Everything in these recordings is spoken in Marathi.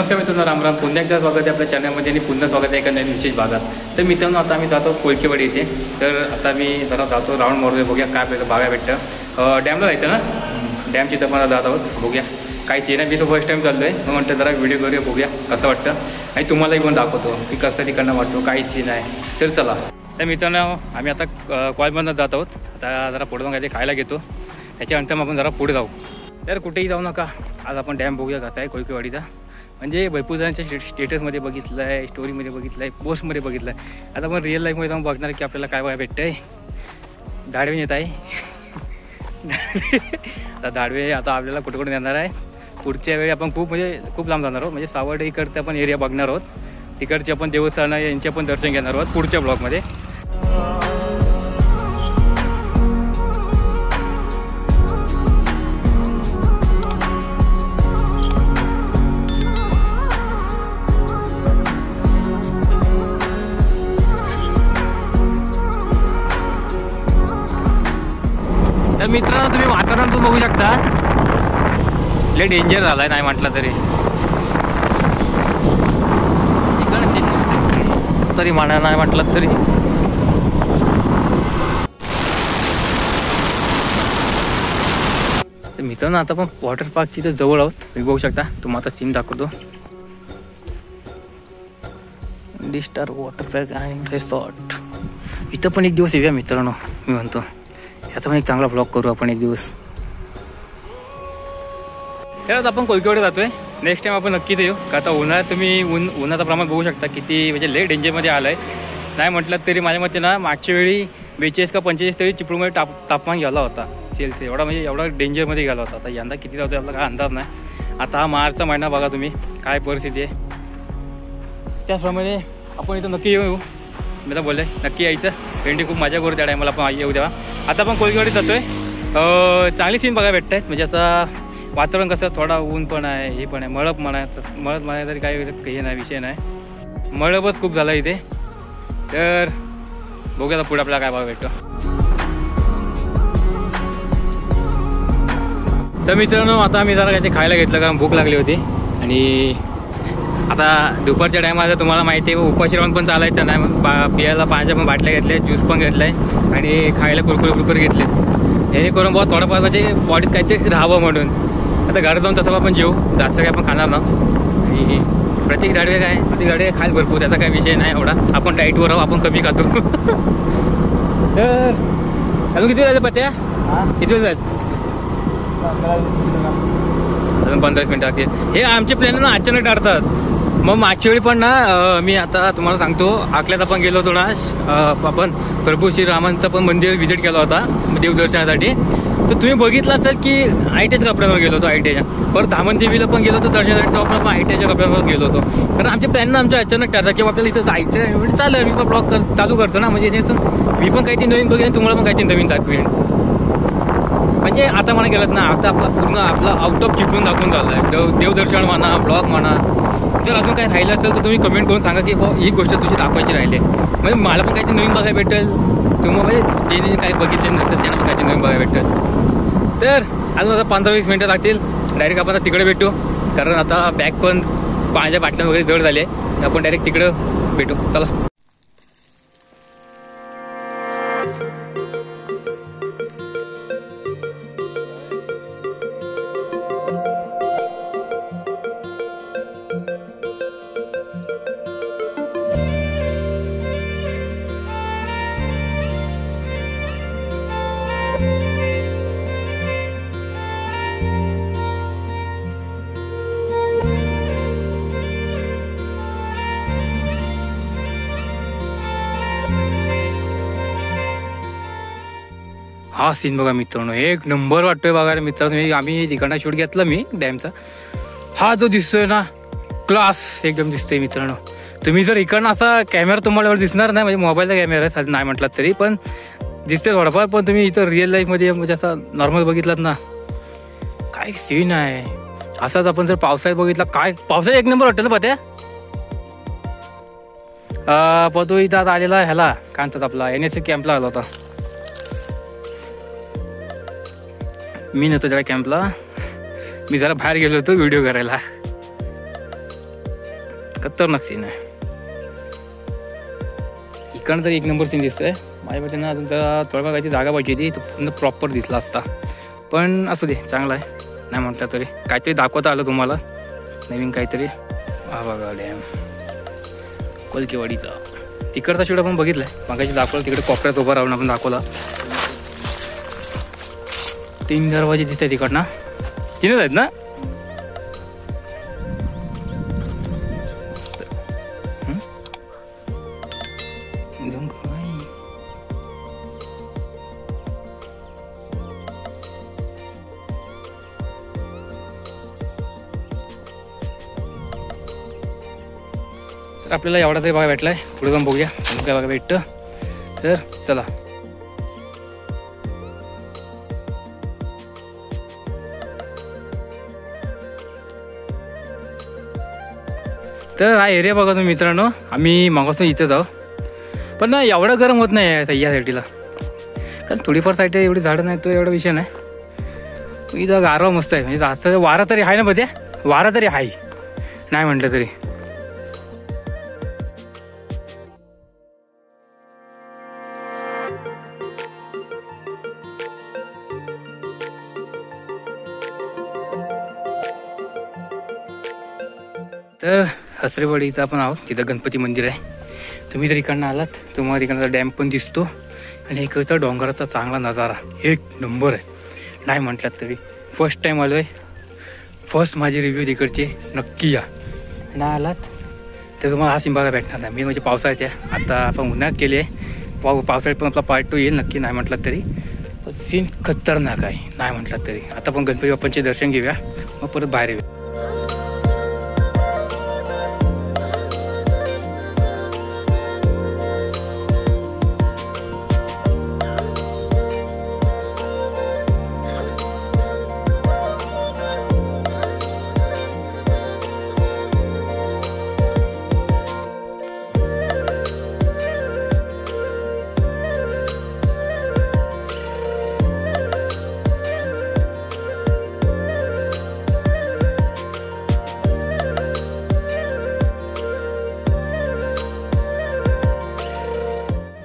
नमस्कार मित्रांनो, रामराम. पुन्हा एकदा स्वागत आहे आपल्या चॅनलमध्ये आणि पुन्हा स्वागत आहे एका नवीन विशेष भागात. तर मित्रांनो, आता आम्ही जातो कोळकेवाडी इथे. तर आता मी जरा जातो, राऊंड मारूया, बघूया काय आपल्याला बघायला भेटतं. डॅमला जायचं ना, डॅमची तर मला जात आहोत. बघूया काही सीन आहे. मी तो फर्स्ट टाईम चाललो आहे, मग म्हटलं जरा व्हिडिओ करूया, बघूया कसं वाटतं आणि तुम्हालाही पण दाखवतो की कसं तिकडनं वाटतो, काही सीन आहे. तर चला. तर मित्रांनो, आम्ही आता कॉलमधनं जात आहोत. आता जरा पुढे काहीतरी खायला घेतो, त्याच्यानंतर मग आपण जरा पुढे जाऊ. तर कुठेही जाऊ नका, आज आपण डॅम बघूया कसा आहे कोळकेवाडीचा. म्हणजे भरपूर जणांच्या स्टेटसमध्ये बघितलं आहे, स्टोरीमध्ये बघितलं आहे, पोस्टमध्ये बघितलं आहे. आता आपण रिअल लाईफमध्ये जाऊन बघणार की आपल्याला काय बघायला भेटतं आहे. दाढवे येत आहे आता दाढवे आता आपल्याला कुठे कुठे येणार आहे. पुढच्या वेळी आपण खूप लांब जाणार आहोत. म्हणजे सावर्डे इकडचा आपण एरिया बघणार आहोत, तिकडचे आपण देवस्थान यांचे पण दर्शन घेणार आहोत पुढच्या ब्लॉगमध्ये. तर मित्रांनो, तुम्ही वातावरण पण बघू शकता, लय डेंजर झालाय नाही म्हटलं तरी म्हणा नाही म्हटलं तरी. तर मित्रांनो, आता पण वॉटर पार्कची तर जवळ आहोत. तुम्ही बघू शकता, तुम्हाला आता सीन दाखवतो. Star water park and resort. इथं पण एक दिवस येऊया मित्रांनो, मी म्हणतो आता पण एक चांगला ब्लॉग करू आपण एक दिवस. तर आपण कोळकेवाडी जातोय. नेक्स्ट टाइम आपण नक्कीच येऊ का. आता उन्हाळ्यात तुम्ही उन्हाचं प्रमाण बघू शकता किती, म्हणजे लय डेंजरमध्ये आलं आहे. नाही म्हटलं तरी माझ्या मते ना, मागच्या वेळी 42 का 45 तरी चिपळूणमध्ये तापमान गेला होता सेल्सिअस. एवढा डेंजरमध्ये गेला होता. आता यंदा किती जातो आपला काय अंदाज नाही. आता हा मार्चचा महिना बघा तुम्ही काय परिस्थिती आहे. त्याचप्रमाणे आपण इथं नक्की येऊ. मी तर बोलले नक्की यायचं. फ्रेंडी खूप मजा करू त्या टायमाला आपण येऊ तेव्हा. आता आपण कोळकेवाडीत जातोय. चांगली सीन बघायला भेटत आहेत. म्हणजे आता वातावरण कसं, थोडा ऊन पण आहे, हे पण आहे, मळप म्हणा तरी काही हे नाही, विषय नाही. मळपच खूप झाला इथे. तर बघूया पुढे आपल्याला काय बघायला भेटतं. तर मित्रांनो, आता आम्ही जरा काहीतरी खायला घेतलं कारण भूक लागली होती. आणि आता दुपारच्या टायमाला तुम्हाला माहिती आहे उपाशी राहून पण चालायचं नाही. मग पियाला पाण्याच्या पण बाटल्या घेतल्या, ज्यूस पण घेतलाय आणि खायला कुरकुरे घेतले. हे करून बहुत थोडंफार म्हणजे बॉडीत काहीतरी राहावं म्हणून. आता घरात जाऊन तसं आपण जेवू, जास्त काही आपण खाणार ना. आणि प्रत्येक गाडवे खायला भरपूर, त्याचा काही विषय नाही एवढा. आपण डाईटवर आहोत, आपण कमी खातो. तर अजून किती जायचं पत्या, किती वेळ जायचं? अजून 15 मिनिटं लागतील. हे आमचे प्लॅन ना अचानक ठरतात. मग मागच्या वेळी पण ना, मी आता तुम्हाला सांगतो, आकल्यात आपण गेलो होतो ना, आपण प्रभू श्रीरामांचं पण मंदिर व्हिजिट केला होता देवदर्शनासाठी. तर तुम्ही बघितलं असेल की आयटीच्या कपड्यांवर गेलो होतो. आयटीच्या परत धामणदेवीला पण गेलो होतो दर्शनासाठी, तेव्हा आपण आयटीच्या कपड्यांवर गेलो होतो. कारण आमच्या प्लॅन ना आमच्या अचानक ठरतात की आपल्याला इथं जायचं. म्हणजे चालेल, मी पण ब्लॉग चालू करतो ना. म्हणजे मी पण काहीतरी नवीन बघेन, तुम्हाला पण काहीतरी नवीन दाखवेन. म्हणजे आता म्हणा गेलं ना, आता आपला आउट ऑफ चिपळूण दाखवून झालं आहे. देवदर्शन म्हणा, ब्लॉग म्हणा. जर अजून काही राहिलं असेल तर तुम्ही कमेंट करून सांगा की ही गोष्ट तुझी दाखवायची राहिली. म्हणजे मला पण काहीतरी नवीन बघायला भेटेल, तुम्हाला म्हणजे ज्यांनी काही बघितले नसेल त्यांना पण काहीतरी नवीन बघायला भेटेल. तर अजून आता 15-20 मिनिटं लागतील. डायरेक्ट आपण तिकडे भेटू, कारण आता बॅग पण पाण्याच्या बाटल्या वगैरे जड झाली आहे. आपण डायरेक्ट तिकडं भेटू. चला. हा सीन बघा मित्रांनो, एक नंबर वाटतोय बघायला मित्रांनो. आम्ही तिकडनं शूट घेतलं मी डॅमचा. हा जो दिसतोय ना, क्लास एकदम दिसतोय मित्रांनो. तुम्ही जर इकडनं असा कॅमेरा तुम्हाला एवढं दिसणार नाही, म्हणजे मोबाईलचा कॅमेरा आहे नाही म्हटलं तरी पण दिसते थोडाफार. पण तुम्ही इथं रिअल लाईफमध्ये म्हणजे असं नॉर्मल बघितलात ना, काय सीन आहे. असाच आपण जर पावसाळ्यात बघितला, काय पावसाळ्यात एक नंबर वाटतं ना पत्या. पण तो इथं आलेला ह्याला काय म्हणतात आपला NSC कॅम्पला आला होता. मी नव्हतो त्या कॅम्पला, मी जरा बाहेर गेलो होतो व्हिडिओ करायला. खतरनाक सीन आहे. इकडनं तरी एक नंबर सीन दिसतोय. माझ्या मते ना अजून जरा तळबागाची जागा पाहिजे होती, तो पूर्ण प्रॉपर दिसला असता. पण असू दे, चांगला आहे. नाही म्हटलं तरी काहीतरी दाखवता आलं तुम्हाला नवीन काहीतरी. हा बघा डॅम कोलकेवाडीचा. तिकडचा शेवट आपण बघितलाय मागाशी दाखवलं. तिकडे कोपऱ्यात उभा राहून आपण दाखवला. 3 दरवाजे दिसत आहे तिकडनं. 3च आहेत ना. तर आपल्याला एवढा तरी बघा भेटलाय. पुढे जाऊन बघूया काय बघा भेटतं. तर चला. तर हा एरिया बघा तुम्ही मित्रांनो. आम्ही मागासून इथेच आहोत. पण ना एवढं गरम होत नाही या साईडला, कारण थोडीफार साईड एवढी झाडं नाही, तो एवढा विषय नाही. इथं गारवा मस्त आहे. म्हणजे जास्त वारा तरी आहे ना बद्या. वारा तरी आहे नाही म्हटलं तरी. तर हसरेवाडीचं आपण आहोत. तिथं गणपती मंदिर आहे. तुम्ही जर इकडनं आलात तुम्हाला इकडचा डॅम पण दिसतो आणि इकडचा डोंगराचा चांगला नजारा एक नंबर आहे नाही म्हटलात तरी. फर्स्ट टाईम आलो आहे. फर्स्ट माझे रिव्ह्यू तिकडचे नक्की या. नाही आलात तर तुम्हाला हा सीन बघायला भेटणार नाही. मी म्हणजे पावसाळ्यात आहे. आता आपण उन्हाळ्यात केली आहे. पावसाळ्यात पण आपला पार्ट 2 येईल नक्की नाही म्हटलात तरी. पण सीन खतरनाक आहे नाही म्हटलात तरी. आता पण गणपती बाप्पांचे दर्शन घेऊया मग परत बाहेर येऊया.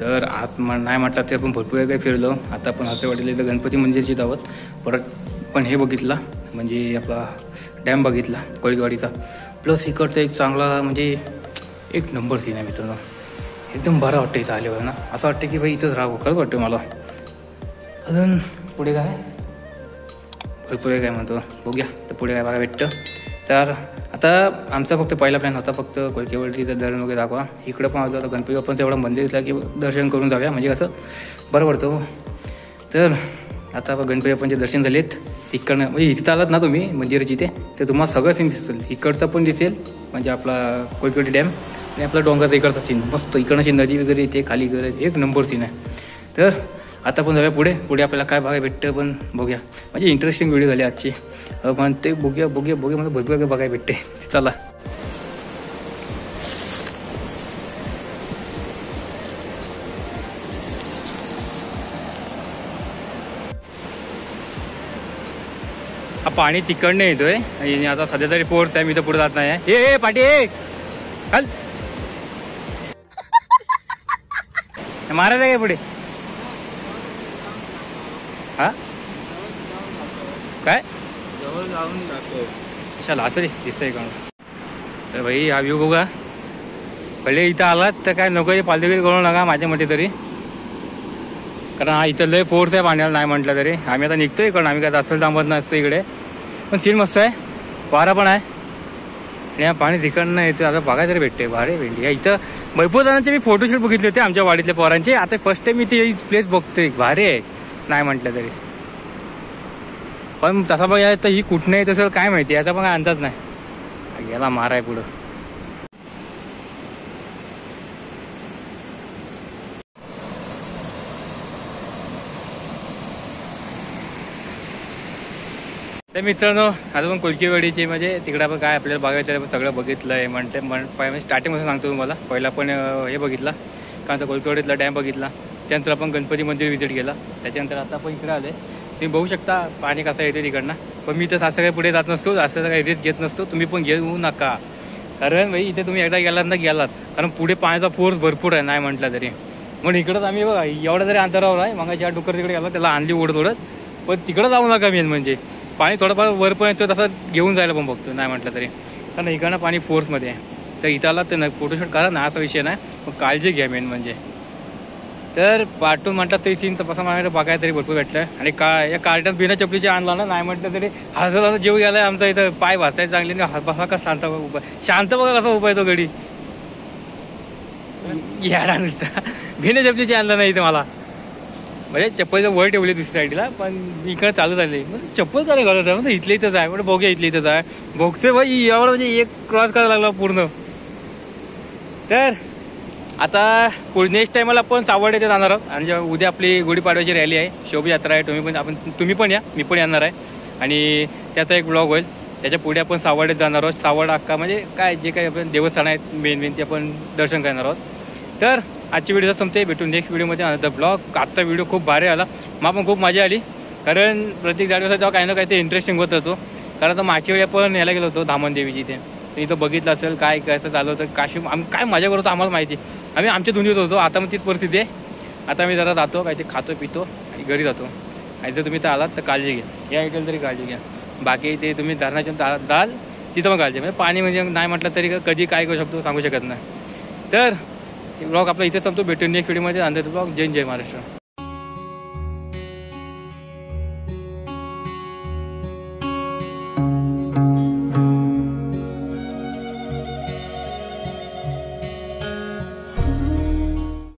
तर आत नाही म्हटलं ते आपण भरपूर काही फिरलो. आता आपण हसरेवाडीला इथं गणपती मंदिरची आहोत. परत पण हे बघितला म्हणजे आपला डॅम बघितला कोळीवाडीचा. प्लस इकडचं एक चांगला म्हणजे एक नंबर सीन आहे मित्रांनो. एकदम बरं वाटतं इथं आल्यावर ना. असं वाटतं की भाई इथंच राहावं. खरंच वाटतं मला. अजून पुढे काय भरपूर काय म्हणतो बघूया. तर पुढे काय बघा भेटतं. तर आता आमचा फक्त पहिला प्लॅन होता फक्त कोळकेवाडीचं धरण वगैरे दाखवा. इकडं पण आलो. आता गणपती बाप्पांचं एवढं मंदिर दिसलं की दर्शन करून जाऊया म्हणजे कसं बरं पडतं. तर आता गणपती बाप्पांचे दर्शन झालेत. इकडनं म्हणजे इथं आलात ना तुम्ही मंदिराची इथे तर तुम्हाला सगळं सीन दिसेल. इकडचं पण दिसेल म्हणजे आपला कोळकेवाडी डॅम आणि आपला डोंगराचा इकडचा सीन मस्त. इकडनं नदी वगैरे इथे खाली वगैरे एक नंबर सीन आहे. तर आता पण जाऊया पुढे. पुढे आपल्याला काय बघायला भेटतं पण बघूया. म्हणजे इंटरेस्टिंग व्हिडिओ झाली आजची. पण ते बघूया मला भरपूर काय बघायला भेटते. चला. हा पाणी तिकडनं येतोय आणि आता सध्या तरी पोर्ट आहे. मी तर पुढे जात नाही आहे. ए पाटी चल महाराज आहे पुढे. हा काय चला असं रे दिसतंय का. तर भाई हा व्ह्यू बघा. पहिले इथं आलात तर काय नको पालतगिरी करू नका माझ्या मते तरी. कारण हा इथं लय फोर्स आहे पाण्याला नाही म्हटलं तरी. आम्ही आता निघतोय कारण आम्ही काय जास्त थांबत नसतो इकडे. पण सीन मस्त आहे. वारा पण आहे आणि या पाणी तिकडनं येतं. आता बघायला तरी भेटते भारी भेंडी. इथं भरपूर जणांचे मी फोटोशूट बघितले होते आमच्या वाडीतल्या पोरांचे. आता फर्स्ट टाइम मी ती प्लेस बघतोय. भारी आहे नाही म्हटलं तरी. पण तसा बघा तर ही कुठनं येत असेल काय माहिती. याचा पण काय अंदाज नाही. गेला माराय पुढं. तर मित्रांनो आता पण कोळकेवाडीची म्हणजे तिकडं आपण काय आपल्याला बघायचं आहे सगळं बघितलं आहे. म्हणजे स्टार्टिंगपासून सांगतो तुम्हाला. पहिला पण हे बघितला कारण तर कोळकेवाडीतला डॅम बघितला. त्यानंतर आपण गणपती मंदिर व्हिजिट केला. त्याच्यानंतर आता आपण इकडे आले. तुम्ही बघू शकता पाणी कसं येते तिकडनं. पण मी तर असं काही पुढे जात नसतो. असं काही रिस्क घेत नसतो. तुम्ही पण घेऊ नका. कारण भाई इथे तुम्ही एकदा गेलात ना गेलात, कारण पुढे पाण्याचा फोर्स भरपूर आहे नाही म्हटलं तरी. मग इकडंच आम्ही बघा एवढ्या जरी अंतरावर आहे, मग ज्या डुकर तिकडे गेला त्याला आणली ओढत ओढत, पण तिकडं जाऊ नका मेन म्हणजे. पाणी थोडंफार वर पण येतो तसं घेऊन जायला पण बघतो नाही म्हटलं तरी, कारण इकडनं पाणी फोर्समध्ये आहे. तर इथं आला तर फोटोशूट करा ना, असा विषय नाही, मग काळजी घ्या मेन म्हणजे. तर पार्टून म्हटलं तरी सीन तपासा मला बघायला तरी भरपूर भेटलं. आणि या कार्टन बिना चपलीचे आणला ना नाही म्हटलं तरी हजर जीव गेलाय आमचा. इथं पाय वाचायचे चांगले नाही, बघा का शांत उभा, शांत बघा कसा उभा आहे तो गडी याडा नुसता. बिना चपलीचे आणला नाही इथं मला, म्हणजे चप्पलचं वर ठेवली दुसऱ्या साईडला, पण इकडे चालू झाली. चप्पल काय घालत आहे, म्हणजे इथल्या इथंच आहे. म्हणजे बघूया इथल्या इथंच आहे, बघतोय भाई एवढं म्हणजे एक क्रॉस करायला लागला पूर्ण. तर आता नेक्स्ट टाइमला आपण सावर्डे इथे जाणार आहोत. आणि उद्या आपली गुढीपाडव्याची रॅली आहे, शोभायात्रा आहे. तुम्ही पण या, मी पण येणार आहे. आणि त्याचा एक ब्लॉग होईल. त्याच्या पुढे आपण सावर्डेत जाणार आहोत. सावर्ड अक्का म्हणजे काय जे काही आपण देवस्थान आहेत मेन ते आपण दर्शन करणार आहोत. तर आजची व्हिडिओ संपते, भेटून नेक्स्ट व्हिडिओमध्ये आणत ब्लॉग. आजचा व्हिडिओ खूप भारी आला, मला पण खूप मजा आली. कारण प्रत्येक गाडीवर जेव्हा काही ना काही ते इंटरेस्टिंग होत होतो. कारण आता मागच्या वेळी आपण यायला गेलो होतो धामण देवीची इथे, तर इथं बघितलं असेल काय कसं चालू होतं. काशी आम्ही काय मजा करतो आम्हाला माहिती, आम्ही आमच्या धुंदीत होतो. आता मग तीच परिस्थिती आहे. आता मी जरा जातो, काय ते खातो पितो आणि घरी जातो. आणि जर तुम्ही तर आलात तर काळजी घ्या, या ऐकलं तरी काळजी घ्या. बाकी ते तुम्ही धरणाच्या दाल तिथं मग काळजी, म्हणजे पाणी म्हणजे नाही म्हटलं तरी कधी काय करू शकतो सांगू शकत नाही. तर ब्लॉग आपला इथे संपतो, भेटून नेक्स्ट व्हिडिओमध्ये. अंधेर ब्लॉग. जय जय महाराष्ट्र.